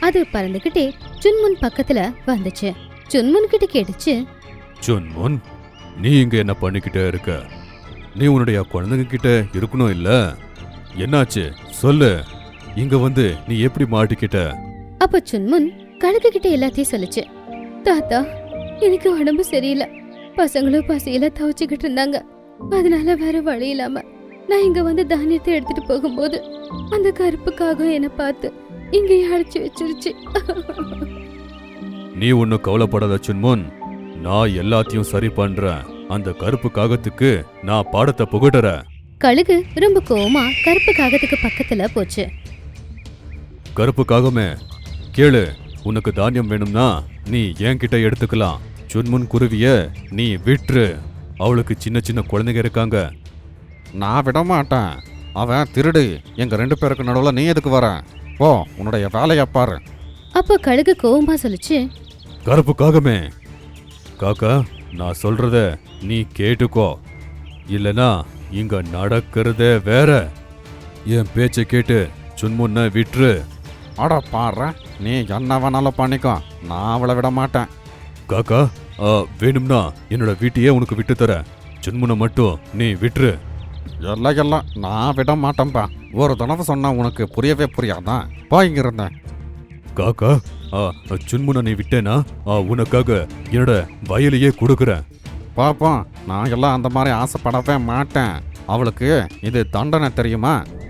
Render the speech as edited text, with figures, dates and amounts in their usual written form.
அது பறந்துகிட்டே சுன்முன் பக்கத்துல வந்துச்சு. சுன்முன் கிட்ட கேட்டுச்சு, சுன்முன், நீ இங்க என்ன பண்ணிக்கிட்டே இருக்க? நீ உன்னுடைய குழந்தைங்க கிட்ட இருக்கணும் இல்ல? என்னாச்சு சொல்லு. இங்க வந்து நீ எப்படி மாட்டிக்கிட்ட? அப்ப சுன்முன் கழுகு கிட்ட எல்லாத்தையும் சொல்லுச்சு. தாத்தா, எனக்கு உடம்பு சரியில்லை. பசங்களும் பசியில தவச்சுக்கிட்டு இருந்தாங்க. அதனால வேற வழி இல்லாம நான் இங்க வந்து தானியத்தை எடுத்துட்டு போகும்போது அந்த கருப்புக்காக என்ன பார்த்து இங்க அழைச்சு வச்சிருச்சு. நீ ஒன்னும் கவலைப்படாத சுன்முன், நான் எல்லாத்தையும் சரி பண்றேன். அந்த கருப்பு காகத்துக்கு நான் பாடத்தை புகட்டுறேன். கழுகு ரொம்ப கோவமா கருப்பு காகத்துக்கு பக்கத்துல போச்சு. கருப்பு காகமே கேளு, உனக்கு தானியம் வேணும்னா நீ என்கிட்ட எடுத்துக்கலாம். சுன்முன் குருவிய நீ விட்டுரு. அவளுக்கு சின்ன சின்ன குழந்தைங்க இருக்காங்க. நான் விட மாட்டேன். அவன் திருடு. எங்க 2 பேருக்கு நடுவில் நீ எதுக்கு வர? ஓ, உன்னுடைய வேலையை பாரு. அப்போ கழுகு கோவமா சொல்லுச்சு. கருப்பு காகமே, காக்கா, நான் சொல்றத நீ கேட்டுக்கோ, இல்லனா இங்க நடக்கிறதே வேற. என் பேச்சை கேட்டு சுன்முன்ன விட்டுரு. அட பாரு, நீ என்ன வேணாலும் பண்ணிக்கோ, நான் அவளை விட மாட்டேன். காக்கா, வேணும்னா என்னோட வீட்டையே உனக்கு விட்டு தர. சுன்முனை மட்டும் நீ விட்டுரு. எல்லாம் நான் விட மாட்டேன்பா. ஒரு தடவை சொன்னா உனக்கு புரியவே புரியாதான். போய் இருந்தேன். காக்கா, சுன்முனை நீ விட்டேனா உனக்காக என்னோட வயலையே கொடுக்குறேன். பாப்போம், நான் எல்லாம் அந்த மாதிரி ஆசைப்படவே மாட்டேன். அவளுக்கு இது தண்டனை தெரியுமா?